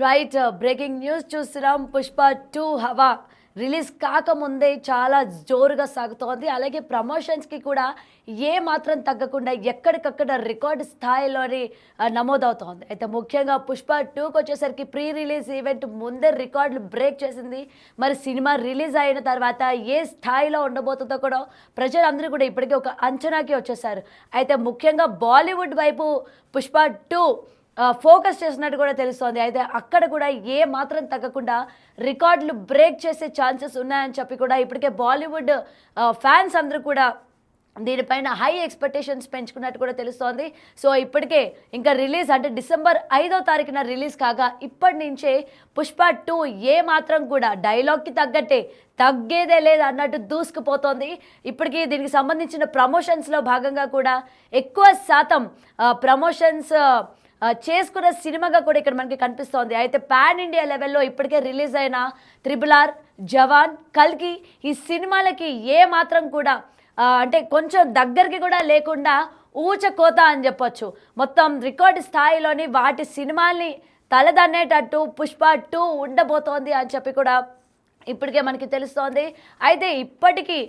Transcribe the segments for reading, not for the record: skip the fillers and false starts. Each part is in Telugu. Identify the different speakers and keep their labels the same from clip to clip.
Speaker 1: రైట్. బ్రేకింగ్ న్యూస్ చూస్తున్నాం. 'పుష్ప 2' హవా రిలీజ్ కాకముందే చాలా జోరుగా సాగుతోంది. అలాగే ప్రమోషన్స్‌కి కూడా ఏ మాత్రం తగ్గకుండా ఎక్కడికక్కడ రికార్డ్ స్థాయిలోని నమోదవుతోంది. అయితే ముఖ్యంగా 'పుష్ప 2'కొచ్చేసరికి ప్రీ రిలీజ్ ఈవెంట్ ముందే రికార్డులు బ్రేక్ చేసింది. మరి సినిమా రిలీజ్ అయిన తర్వాత ఏ స్థాయిలో ఉండబోతుందో కూడా ప్రజలందరూ కూడా ఇప్పటికే ఒక అంచనాకి వచ్చేసారు. అయితే ముఖ్యంగా బాలీవుడ్ వైపు 'పుష్ప 2' ఫోకస్ చేసినట్టు కూడా తెలుస్తోంది. అయితే అక్కడ కూడా ఏ మాత్రం తగ్గకుండా రికార్డులు బ్రేక్ చేసే ఛాన్సెస్ ఉన్నాయని చెప్పి కూడా ఇప్పటికే బాలీవుడ్ ఫ్యాన్స్ అందరూ కూడా దీనిపైన హై ఎక్స్‌పెక్టేషన్స్ పెంచుకున్నట్టు కూడా తెలుస్తోంది. సో, ఇప్పటికే ఇంకా రిలీజ్ అంటే డిసెంబర్ 5వ తారీఖున రిలీజ్ కాగా ఇప్పటి నుంచే 'పుష్ప 2' ఏ మాత్రం కూడా డైలాగ్‌కి తగ్గట్టే తగ్గేదే లేదు అన్నట్టు దూసుకుపోతోంది. ఇప్పటికి దీనికి సంబంధించిన ప్రమోషన్స్‌లో భాగంగా కూడా ఎక్కువ శాతం ప్రమోషన్స్ చేసుకున్న సినిమాగా కూడా ఇక్కడ మనకి కనిపిస్తోంది. అయితే పాన్ ఇండియా లెవెల్‌లో ఇప్పటికే రిలీజ్ అయిన 'త్రిబుల్ ఆర్', 'జవాన్', 'కల్కి' ఈ సినిమాలకి ఏ మాత్రం కూడా అంటే కొంచెం దగ్గరికి కూడా లేకుండా ఊచకోత అని చెప్పొచ్చు. మొత్తం రికార్డ్ స్థాయిలోని వాటి సినిమాల్ని తలదన్నేటట్టు 'పుష్ప 2' ఉండబోతోంది అని చెప్పి కూడా ఇప్పటికే మనకి తెలుస్తోంది. అయితే ఇప్పటికీ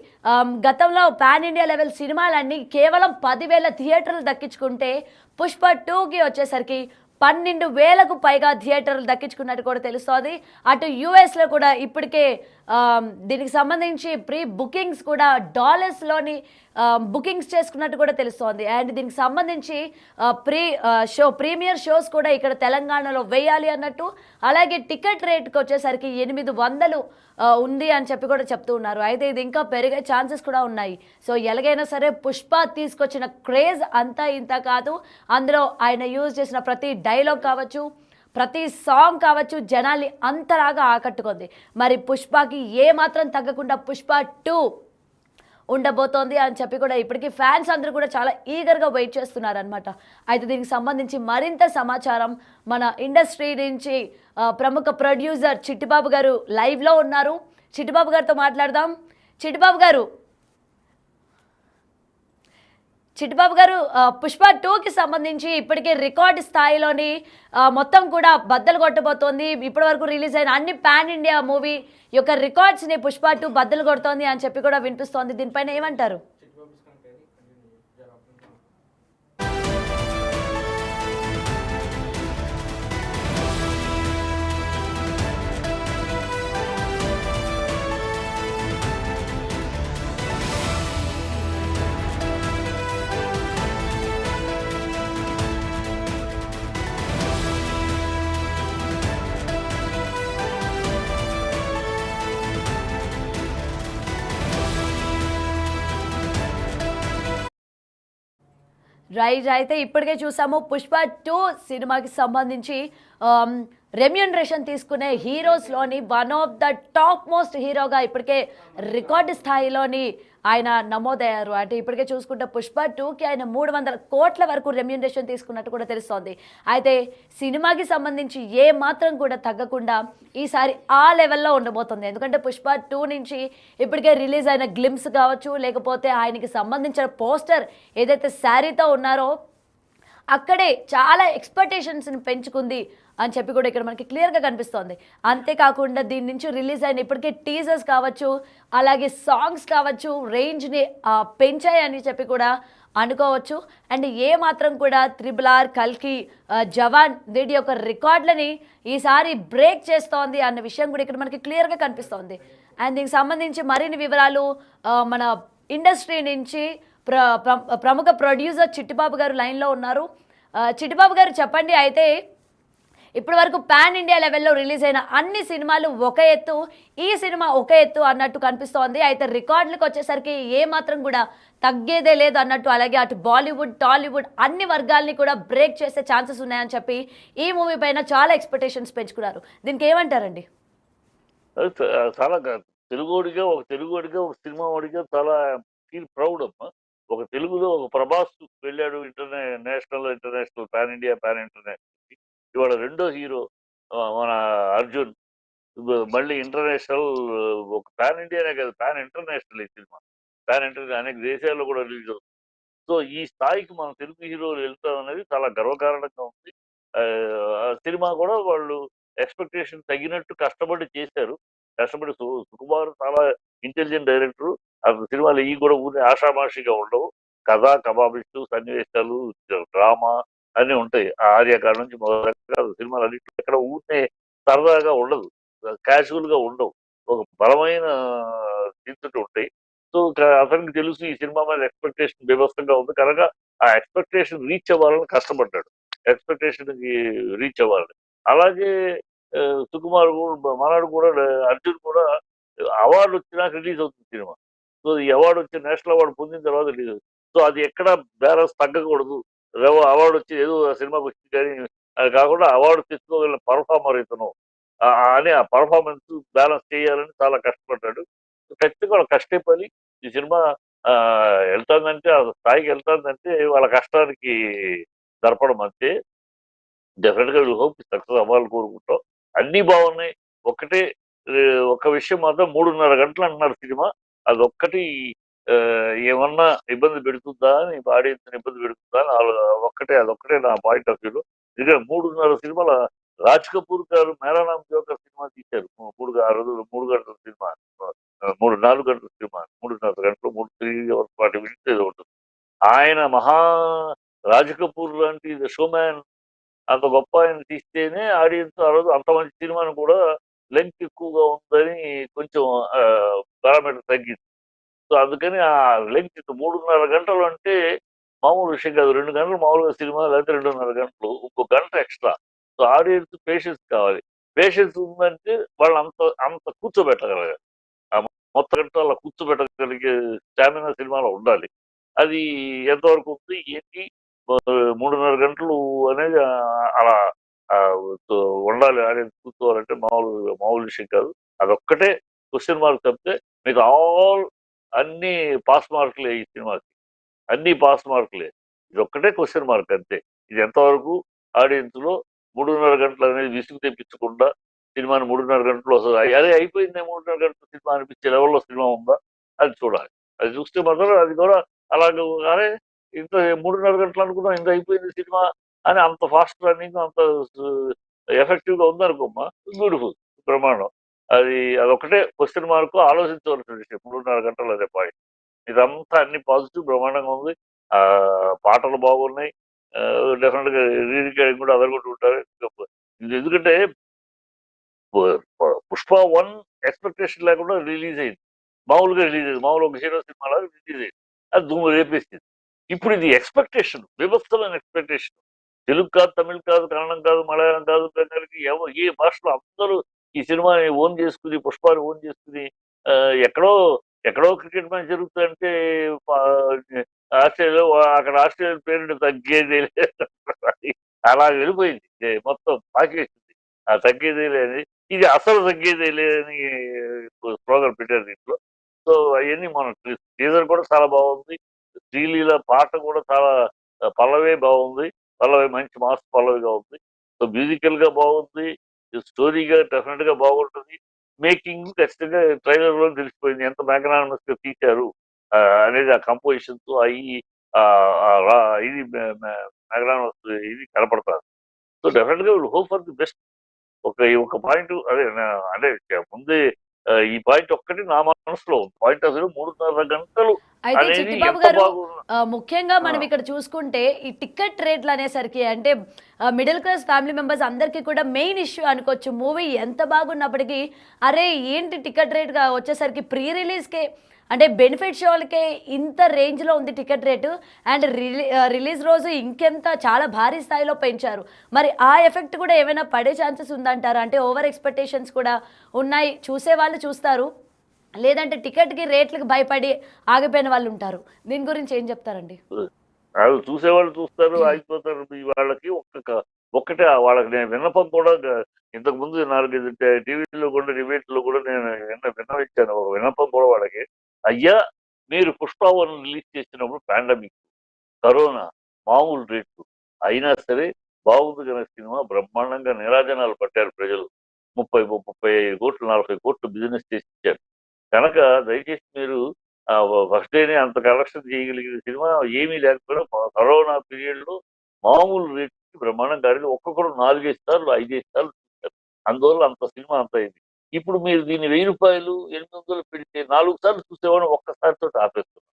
Speaker 1: గతంలో పాన్ ఇండియా లెవెల్ సినిమాలన్నీ కేవలం 10,000 థియేటర్లు దక్కించుకుంటే 'పుష్ప 2'కి వచ్చేసరికి 12,000కు పైగా థియేటర్లు దక్కించుకున్నట్టు కూడా తెలుస్తోంది. అటు యూఎస్‌లో కూడా ఇప్పటికే దీనికి సంబంధించి ప్రీ బుకింగ్స్ కూడా డాలర్స్‌లోని బుకింగ్స్ చేసుకున్నట్టు కూడా తెలుస్తోంది. అండ్ దీనికి సంబంధించి ప్రీమియర్ షోస్ కూడా ఇక్కడ తెలంగాణలో వేయాలి అన్నట్టు, అలాగే టికెట్ రేట్‌కి వచ్చేసరికి 800 ఉంది అని చెప్పి కూడా చెప్తూ ఉన్నారు. అయితే ఇది ఇంకా పెరిగే ఛాన్సెస్ కూడా ఉన్నాయి. సో, ఎలాగైనా సరే 'పుష్ప' తీసుకొచ్చిన క్రేజ్ అంతా ఇంత కాదు. అందులో ఆయన యూజ్ చేసిన ప్రతి డైలాగ్ కావచ్చు, ప్రతి సాంగ్ కావచ్చు జనాల్ని అంతలాగా ఆకట్టుకుంది. మరి 'పుష్పకి' ఏ మాత్రం తగ్గకుండా 'పుష్ప 2' ఉండబోతోంది అని చెప్పి కూడా ఇప్పటికీ ఫ్యాన్స్ అందరూ కూడా చాలా ఈగర్‌గా వెయిట్ చేస్తున్నారనమాట. అయితే దీనికి సంబంధించి మరింత సమాచారం మన ఇండస్ట్రీ నుంచి ప్రముఖ ప్రొడ్యూసర్ చిట్టిబాబు గారు లైవ్‌లో ఉన్నారు. చిట్టిబాబు గారితో మాట్లాడదాం. చిట్టిబాబు గారు, 'పుష్ప 2'కి సంబంధించి ఇప్పటికే రికార్డ్ స్థాయిలోని మొత్తం కూడా బద్దలు కొట్టబోతోంది. ఇప్పటివరకు రిలీజ్ అయిన అన్ని పాన్ ఇండియా మూవీ యొక్క రికార్డ్స్‌ని 'పుష్ప 2' బద్దలు కొడుతోంది అని చెప్పి కూడా వినిపిస్తోంది. దీనిపైన ఏమంటారు? రైట్. అయితే ఇప్పటికే చూసాము 'పుష్ప 2' సినిమాకి సంబంధించి రెమ్యూనరేషన్ తీసుకునే హీరోస్‌లోని one of the top most హీరోగా ఇప్పటికే రికార్డు స్థాయిలోని ఆయన నమోదయ్యారు. అంటే ఇప్పటికే చూసుకుంటే 'పుష్ప 2'కి ఆయన 300 కోట్ల వరకు రెమ్యూనరేషన్ తీసుకున్నట్టు కూడా తెలుస్తోంది. అయితే సినిమాకి సంబంధించి ఏ మాత్రం కూడా తగ్గకుండా ఈసారి ఆ లెవెల్‌లో ఉండబోతుంది. ఎందుకంటే 'పుష్ప 2' నుంచి ఇప్పటికే రిలీజ్ అయిన గ్లిమ్స్ కావచ్చు, లేకపోతే ఆయనకి సంబంధించిన పోస్టర్ ఏదైతే శారీతో ఉన్నారో అక్కడే చాలా ఎక్స్‌పెక్టేషన్స్‌ని పెంచుకుంది అని చెప్పి కూడా ఇక్కడ మనకి క్లియర్‌గా కనిపిస్తోంది. అంతేకాకుండా దీని నుంచి రిలీజ్ అయిన ఇప్పటికే టీజర్స్ కావచ్చు, అలాగే సాంగ్స్ కావచ్చు రేంజ్‌ని పెంచాయని చెప్పి కూడా అనుకోవచ్చు. అండ్ ఏ మాత్రం కూడా 'త్రిబుల్ ఆర్', 'కల్కి', 'జవాన్' వీటి యొక్క రికార్డులని ఈసారి బ్రేక్ చేస్తోంది అన్న విషయం కూడా ఇక్కడ మనకి క్లియర్‌గా కనిపిస్తోంది. అండ్ దీనికి సంబంధించి మరిన్ని వివరాలు మన ఇండస్ట్రీ నుంచి ప్రముఖ ప్రొడ్యూసర్ చిట్టిబాబు గారు లైన్‌లో ఉన్నారు. చిట్టిబాబు గారు చెప్పండి. అయితే ఇప్పటి వరకు పాన్ ఇండియా లెవెల్లో రిలీజ్ అయిన అన్ని సినిమాలు ఒక ఎత్తు, ఈ సినిమా ఒక ఎత్తు అన్నట్టు కనిపిస్తోంది. అయితే రికార్డులకు వచ్చేసరికి ఏ మాత్రం కూడా తగ్గేదే లేదు అన్నట్టు, అలాగే అటు బాలీవుడ్, టాలీవుడ్ అన్ని వర్గాల్ని కూడా బ్రేక్ చేసే ఛాన్సెస్ ఉన్నాయని చెప్పి ఈ మూవీ పైన చాలా ఎక్స్‌పెక్టేషన్స్ పెంచుకున్నారు. దీనికి ఏమంటారండి?
Speaker 2: చాలా తెలుగుడిగా ఒక సినిమా వాడిగా చాలా ఫీల్ ప్రౌడ్ అమ్మా. ఒక తెలుగులో ఒక 'ప్రభాస్' వెళ్ళాడు national, international, pan India, pan ఇంటర్నేషనల్‌కి. ఇవాళ రెండో హీరో మన 'అర్జున్' మళ్ళీ ఇంటర్నేషనల్, ఒక పాన్ ఇండియానే కాదు, పాన్ ఇంటర్నేషనల్ ఈ సినిమా. పాన్ ఇంటర్నేషనల్ అనేక దేశాల్లో కూడా రిలీజ్ అవుతుంది. సో, ఈ స్థాయికి మన తెలుగు హీరోలు వెళ్తాం అనేది చాలా గర్వకారణంగా ఉంది. ఆ సినిమా కూడా వాళ్ళు ఎక్స్పెక్టేషన్ తగినట్టు కష్టపడి చేశారు. కష్టపడి సుకుమార్ చాలా ఇంటెలిజెంట్ డైరెక్టర్. అతని సినిమాలు ఇవి కూడా ఊరికే ఆషామాషిగా ఉండవు. కథ, కబాబిస్టు, సన్నివేశాలు, డ్రామా అన్నీ ఉంటాయి. ఆ ఆర్యకాడ నుంచి మొదలెక్క సినిమాలు అన్నింటిలో ఎక్కడ ఊరికే సరదాగా ఉండదు. క్యాజువల్ గా ఉండవు. ఒక బలమైన దీంతో ఉంటాయి. సో అతనికి తెలుసు ఈ సినిమా మీద ఎక్స్పెక్టేషన్ బీభత్సంగా ఉంది కనుక ఆ ఎక్స్పెక్టేషన్ రీచ్ అవ్వాలని కష్టపడ్డాడు. ఎక్స్పెక్టేషన్ కి రీచ్ అవ్వాలని. అలాగే సుకుమార్ కూడా మనవాడు కూడా అర్జున్ కూడా అవార్డు వచ్చినాక రిలీజ్ అవుతుంది సినిమా. సో ఈ అవార్డు వచ్చి నేషనల్ అవార్డు పొందిన తర్వాత రిలీజ్ అవుతుంది. సో అది ఎక్కడ బ్యాలెన్స్ తగ్గకూడదు. అవార్డు వచ్చి ఏదో ఆ సినిమాకి వచ్చింది కానీ అది కాకుండా అవార్డు తెచ్చుకోగలిగిన పర్ఫార్మర్ ఇతను అని ఆ పర్ఫార్మెన్స్ బ్యాలెన్స్ చేయాలని చాలా కష్టపడ్డాడు. ఖచ్చితంగా వాళ్ళ కష్టే పని ఈ సినిమా వెళ్తాందంటే ఆ స్థాయికి వెళ్తాందంటే వాళ్ళ కష్టానికి దర్పణం అంతే. డెఫినెట్ గా హోప్ సక్సెస్ అవ్వాలని కోరుకుంటాం. అన్ని బాగున్నాయి. ఒకటే ఒక విషయం మాత్రం 3:30 గంటలు అంటున్నారు సినిమా. అదొక్కటి ఏమన్నా ఇబ్బంది పెడుతుందా అని ఆడియన్స్ ఇబ్బంది పెడుతుందా అని అదొక్కటే నా పాయింట్ ఆఫ్ వ్యూలో. ఎందుకంటే 3:30 సినిమాల రాజ్ కపూర్ గారు మేరా నామ్ జోకర్ సినిమా తీశారు. 3 గంటల సినిమా, 4 గంటల సినిమా, 3:30 గంటలు, 3 మినిట్స్ ఏదో ఉంటుంది. ఆయన రాజ్ కపూర్ లాంటి షోమ్యాన్ అంత గొప్ప ఆయన తీస్తేనే ఆడియన్స్ ఆ రోజు అంత మంచి సినిమాను కూడా లెంగ్త్ ఎక్కువగా ఉందని కొంచెం పారామీటర్ తగ్గింది. సో అందుకని ఆ లెంగ్త్ 3:30 గంటలు అంటే మామూలు విషయం కాదు. 2 గంటలు మామూలుగా సినిమా లేకపోతే 2:30 గంటలు. ఇంకో గంట ఎక్స్ట్రా. సో ఆడియన్స్ పేషెన్స్ కావాలి. పేషెన్స్ ఉందంటే వాళ్ళు అంత అంత కూర్చోబెట్టగలగాలి. ఆ మొత్తం గంట అలా కూర్చోబెట్టగలిగే స్టామినా సినిమాలో ఉండాలి. అది ఎంతవరకు ఉంది ఏంటి 3:30 గంటలు అనేది అలా ఉండాలి ఆడియన్స్ కూర్చోవాలంటే మామూలు విషయం కాదు. అదొక్కటే క్వశ్చన్ మార్క్ తప్పితే మీకు అన్ని పాస్ మార్కులే ఈ సినిమాకి. అన్ని పాస్ మార్కులే. ఇదొక్కటే క్వశ్చన్ మార్క్ అంతే. ఇది ఎంతవరకు ఆడియన్స్ లో 3:30 గంటలు అనేది విసుగు తెప్పించకుండా సినిమాని 3:30 గంటలు వస్తుంది. అదే అయిపోయింది 3:30 గంటల సినిమా అనిపించే లెవెల్లో సినిమా ఉందా అది చూడాలి. అది చూస్తే మాత్రం అది కూడా అలాగే అరే ఇంత 3:30 గంటలు అనుకున్నాం ఇంత అయిపోయింది సినిమా అని అంత ఫాస్ట్ రన్నింగ్ అంత ఎఫెక్టివ్ గా ఉందనుకోమ్మా బ్యూటిఫుల్ బ్రహ్మాండం. అదొకటే క్వశ్చన్ మార్క్ ఆలోచించవలసిన విషయం 3:30 గంటలు అదే పాయింట్. ఇదంతా అన్ని పాజిటివ్ బ్రహ్మాండంగా ఉంది. ఆ పాటలు బాగున్నాయి. డెఫినెట్ గా రీ రికార్డింగ్ కూడా అదరగొట్టుంటారు. ఎందుకంటే పుష్ప 1 ఎక్స్పెక్టేషన్ లేకుండా రిలీజ్ అయింది. మామూలుగా రిలీజ్ అయింది. మామూలు ఒక హీరో సినిమా లాగా రిలీజ్ అయింది. అది దుమ్ము రేపేసింది. ఇప్పుడు ఇది ఎక్స్పెక్టేషన్, బీభత్సమైన ఎక్స్పెక్టేషన్. తెలుగు కాదు, తమిళ్ కాదు, కన్నడం కాదు, మలయాళం కాదు, బెంగాలీకి ఏ భాషలో అందరూ ఈ సినిమాని ఓన్ చేసుకుని, పుష్పాన్ని ఓన్ చేసుకుని ఎక్కడో ఎక్కడో క్రికెట్ మ్యాచ్ జరుగుతుందంటే ఆస్ట్రేలియా అక్కడ ఆస్ట్రేలియా పేరు తగ్గేది లేదు. అలా వెళ్ళిపోయింది. మొత్తం పాకేసింది. ఆ తగ్గేదే లేని ఇది అసలు తగ్గేదే లేదని స్లోగన్ పెట్టారు దీంట్లో. సో అవన్నీ మన టీజర్ కూడా చాలా బాగుంది. శ్రీలీల పాట కూడా చాలా పల్లవే బాగుంది. పల్లవి మంచి మాస్ పల్లవిగా ఉంది. సో మ్యూజికల్ గా బాగుంది. స్టోరీగా డెఫినెట్ గా బాగుంటుంది. మేకింగ్ ఖచ్చితంగా ట్రైలర్ లో తెలిసిపోయింది ఎంత మ్యాగ్నానమస్ గా తీశారు అనేది ఆ కంపోజిషన్స్ అవి ఇది మ్యాగ్నానమస్ ఇది కనపడతారు. సో డెఫినెట్ గా హోప్ ఫర్ ది బెస్ట్. ఒక పాయింట్ అదే అంటే ముందే ఈ పాయింట్ ఒక్కటి నా మనసులో ఉంది. పాయింట్ ఆఫ్ వ్యూ 3:30 గంటలు
Speaker 1: అయితే
Speaker 2: అనేది
Speaker 1: చిట్టిబాబు
Speaker 2: ఎంత
Speaker 1: గారు
Speaker 2: బాగుంది.
Speaker 1: ముఖ్యంగా మనం ఇక్కడ చూసుకుంటే ఈ టికెట్ రేట్లు అనేసరికి అంటే మిడిల్ క్లాస్ ఫ్యామిలీ మెంబర్స్ అందరికీ కూడా మెయిన్ ఇష్యూ అనుకోవచ్చు. మూవీ ఎంత బాగున్నప్పటికీ అరే ఏంటి టికెట్ రేట్గా వచ్చేసరికి ప్రీ రిలీజ్కే అంటే బెనిఫిట్ షోలకే ఇంత రేంజ్లో ఉంది టికెట్ రేటు అండ్ రిలీజ్ రోజు ఇంకెంత చాలా భారీ స్థాయిలో పెంచారు. మరి ఆ ఎఫెక్ట్ కూడా ఏమైనా పడే ఛాన్సెస్ ఉందంటారా? అంటే ఓవర్ ఎక్స్పెక్టేషన్స్ కూడా ఉన్నాయి. చూసేవాళ్ళు చూస్తారు, లేదంటే టికెట్‌కి రేట్లకి భయపడి ఆగిపోయిన వాళ్ళు ఉంటారు. దీని గురించి ఏం చెప్తారండి?
Speaker 2: వాళ్ళు చూసేవాళ్ళు చూస్తారు, ఆగిపోతారు. వాళ్ళకి ఒక్కటే వాళ్ళకి నేను విన్నపం కూడా ఇంతకు ముందు 4 టీవీలో కూడా డిబేట్లో కూడా నేను విన్నవించాను. ఒక విన్నపం కూడా వాళ్ళకి. అయ్యా మీరు పుష్ప 1 రిలీజ్ చేసినప్పుడు పాండమిక్, కరోనా, మామూలు రేట్లు అయినా సరే బాగుంది కదా సినిమా. బ్రహ్మాండంగా నీరాజనాలు పట్టారు ప్రజలు. 35 కోట్లు 40 కోట్లు బిజినెస్ చేసి ఇచ్చారు. కనుక దయచేసి మీరు ఫస్ట్ డేనే అంత కలెక్షన్ చేయగలిగిన సినిమా ఏమీ లేకపోయినా కరోనా పీరియడ్ లో మామూలు రేట్ బ్రహ్మాండం గాడిలో ఒక్కొక్కరు 4-5 సార్లు 5 సార్లు చూశారు. అందువల్ల అంత సినిమా అంత ఇది. ఇప్పుడు మీరు దీన్ని రూ. 1000, 800 పెడితే 4 సార్లు చూసేవాడు ఒక్కసారితోటి ఆపేస్తున్నారు.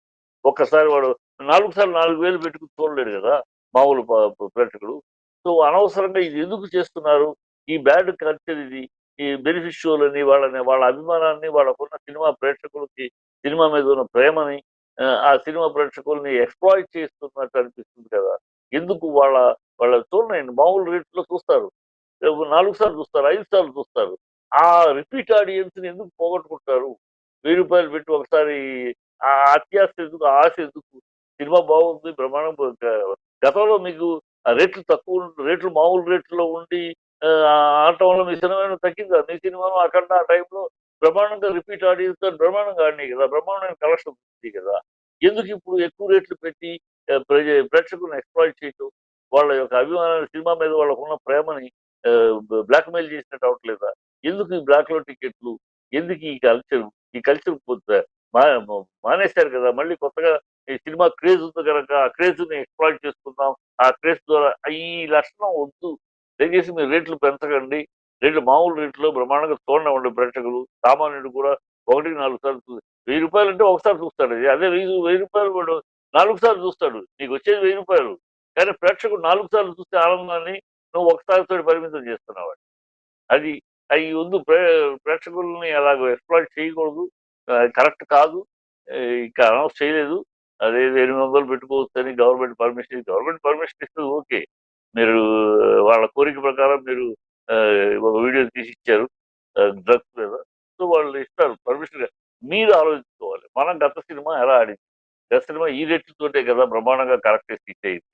Speaker 2: ఒక్కసారి వాడు 4 సార్లు 4000 పెట్టుకొని చూడలేడు గదా! మామూలు ప్రేక్షకుడు. సో, అనవసరంగా ఇది ఎందుకు చేస్తున్నారు? ఈ బ్యాడ్ కల్చర్ ఇది. ఈ బెనిఫిట్ షోలని వాళ్ళ అభిమానాన్ని వాళ్ళకున్న సినిమా ప్రేక్షకులకి సినిమా మీద ఉన్న ప్రేమని ఆ సినిమా ప్రేక్షకుల్ని ఎక్స్‌ప్లాయిట్ చేస్తున్నట్టు అనిపిస్తుంది కదా! ఎందుకు వాళ్ళ చూడనియండి మామూలు రేట్‌లో చూస్తారు. 4 సార్లు చూస్తారు, 5 సార్లు చూస్తారు. ఆ రిపీట్ ఆడియన్స్‌ని ఎందుకు పోగొట్టుకుంటారు? రూ. 1000 పెట్టి ఒకసారి ఆ అత్యాశ ఎందుకు? ఆ ఆశ ఎందుకు? సినిమా బాగుంది బ్రహ్మాండం గతంలో మీకు ఆ రేట్లు రేట్లు మామూలు రేట్‌లో ఉండి ఆడటం వల్ల మీ సినిమా ఏమైనా తగ్గిందా? మీ సినిమాను అఖండ ఆ టైంలో బ్రహ్మాండంగా రిపీట్ ఆడియన్స్‌తోని బ్రహ్మాండంగా ఆడినాయి కదా! బ్రహ్మాండమైన కలెక్షన్స్ వచ్చినాయి కదా! ఎందుకు ఇప్పుడు ఎక్కువ రేట్లు పెట్టి ప్రేక్షకులను ఎక్స్‌ప్లాయిట్ చేయటం? వాళ్ళ యొక్క అభిమానాన్ని సినిమా మీద వాళ్ళకున్న ప్రేమని బ్లాక్‌మెయిల్ చేసినట్టు అవ్వట్లేదా? ఎందుకు ఈ బ్లాక్‌లో టికెట్లు? ఎందుకు ఈ కల్చరు? ఈ కల్చర్ మా మానేశారు కదా! మళ్ళీ కొత్తగా ఈ సినిమా క్రేజ్ ఉంది గనక ఆ క్రేజ్‌ని ఎక్స్‌ప్లాయిట్ చేసుకుందాం. ఆ క్రేజ్ ద్వారా ఈ లక్షణం వద్దు. దయచేసి మీరు రేట్లు పెంచకండి. మామూలు రేట్‌లో బ్రహ్మాండంగా చూడనివ్వండి ప్రేక్షకులు. సామాన్యుడు కూడా 1, 4 సార్లు రూ. 1000 అంటే ఒకసారి చూస్తాడు. అదే రూ. 1000 వాడు 4 సార్లు చూస్తాడు. నీకొచ్చేది రూ. 1000 కానీ ప్రేక్షకుడు 4 సార్లు చూసే ఆనందాన్ని నువ్వు ఒకసారితోటి పరిమితం చేస్తున్నావు. అది అయి వద్దు ప్రేక్షకుల్ని అలాగ ఎక్స్‌ప్లాయిట్ చేయకూడదు. కరెక్ట్ కాదు. ఇంకా అనౌన్స్ చేయలేదు. అదేదో 800 పెట్టుకోవచ్చని గవర్నమెంట్ పర్మిషన్ ఇస్తే ఓకే. మీరు వాళ్ళ కోరిక ప్రకారం మీరు ఒక వీడియో తీసి ఇచ్చారు. డ్రగ్స్ మీద. సో, వాళ్ళు ఇస్తారు పర్మిషన్. మీరు ఆలోచించుకోవాలి. మనం గత సినిమా ఎలా ఆడింది? గత సినిమా ఈ రేట్లతోటే కదా బ్రహ్మాండంగా కరెక్ట్‌గా హిట్ అయింది.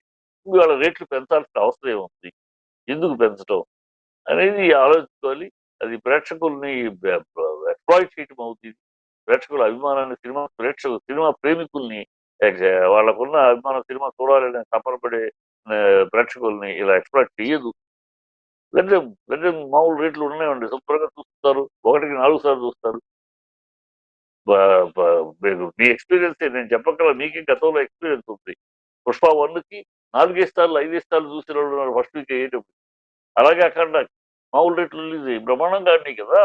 Speaker 2: ఇవాళ రేట్లు పెంచాల్సిన అవసరం ఏముంది? ఎందుకు పెంచటం? అనేది ఆలోచించుకోవాలి. అది ప్రేక్షకుల్ని బె బ ఎక్స్‌ప్లాయిట్ చేయటం అవుతుంది. ప్రేక్షకుల అభిమానాన్ని సినిమా ప్రేమికుల్ని వాళ్ళకున్న అభిమానం సినిమా చూడాలనే తపన పడే ప్రేక్షకుల్ని ఇలా ఎక్స్‌ప్లాయిట్ చెయ్యదు. లేదంటే మామూలు రేట్లు ఉన్నాయండి. శుభ్రంగా చూస్తారు. 1కి 4 సార్లు చూస్తారు. బ బ మీరు మీ ఎక్స్‌పీరియన్సే నేను చెప్పక్కర్లా మీకే గతంలో ఎక్స్‌పీరియన్స్ ఉంది. 'పుష్ప 1'కి 4 సార్లు, 5 సార్లు చూసినోళ్ళున్నారు ఫస్ట్ వీక్ అయ్యేటప్పుడు. అలాగే అఖండ మామూలు రేట్లు రిలీజ్ అయ్యి బ్రహ్మాండంగా ఆడినాయి కదా!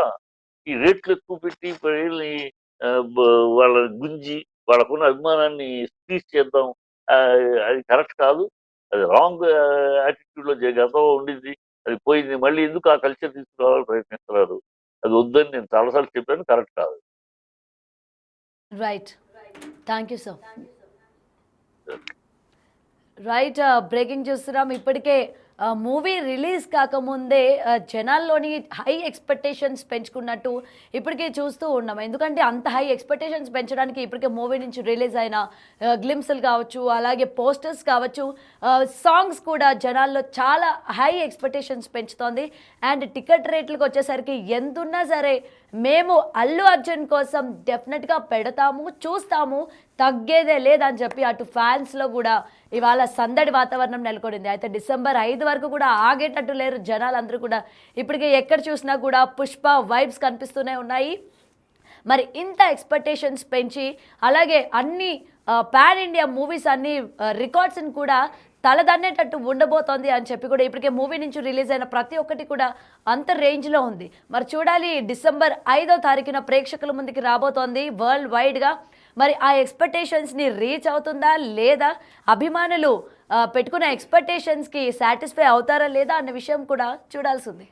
Speaker 2: ఈ రేట్లు ఎక్కువ పెట్టి వీళ్ళని ఆహ్, బ వాళ్ళని గుంజి వాళ్ళకున్న అభిమానాన్ని స్క్వీజ్ చేద్దాం. అది కరెక్ట్ కాదు. అది రాంగ్ యాటిట్యూడ్‌లో గతంలో ఉండింది. అది పోయింది. మళ్ళీ ఎందుకు ఆ కల్చర్ తీసుకురావాలని ప్రయత్నిస్తున్నారు. అది వద్దని నేను చాలా సార్లు చెప్పాను. కరెక్ట్ కాదు.
Speaker 1: Right. Thank you sir. Right. Breaking చూస్తున్నాం. ఇప్పటికే మూవీ రిలీజ్ కాకముందే జనాల్లోని హై ఎక్స్పెక్టేషన్స్ పెంచుకున్నట్టు ఇప్పటికే చూస్తూ ఉన్నాం. ఎందుకంటే అంత హై ఎక్స్పెక్టేషన్స్ పెంచడానికి ఇప్పటికే మూవీ నుంచి రిలీజ్ అయిన గ్లిమ్స్లు కావచ్చు, అలాగే పోస్టర్స్ కావచ్చు, సాంగ్స్ కూడా జనాల్లో చాలా హై ఎక్స్పెక్టేషన్స్ పెంచుతోంది. అండ్ టికెట్ రేట్లకు వచ్చేసరికి ఎంతున్నా సరే మేము అల్లు అర్జున్ కోసం డెఫినెట్గా పెడతాము, చూస్తాము, తగ్గేదే లేదని చెప్పి అటు ఫ్యాన్స్లో కూడా ఇవాళ సందడి వాతావరణం నెలకొనింది. అయితే డిసెంబర్ 5 వరకు కూడా ఆగేటట్టు లేరు జనాలందరూ కూడా. ఇప్పటికే ఎక్కడ చూసినా కూడా పుష్ప వైబ్స్ కనిపిస్తూనే ఉన్నాయి. మరి ఇంత ఎక్స్పెక్టేషన్స్ పెంచి అలాగే అన్ని పాన్ ఇండియా మూవీస్ అన్ని రికార్డ్స్ని కూడా తలదన్నేటట్టు ఉండబోతోంది అని చెప్పి కూడా ఇప్పటికే మూవీ నుంచి రిలీజ్ అయిన ప్రతి ఒక్కటి కూడా అంత రేంజ్లో ఉంది. మరి చూడాలి డిసెంబర్ 5వ తారీఖున ప్రేక్షకుల ముందుకి రాబోతోంది వరల్డ్ వైడ్గా. మరి ఆ ఎక్స్పెక్టేషన్స్ని రీచ్ అవుతుందా లేదా, అభిమానులు పెట్టుకున్న ఎక్స్పెక్టేషన్స్కి సాటిస్ఫై అవుతారా లేదా అన్న విషయం కూడా చూడాల్సి ఉంది.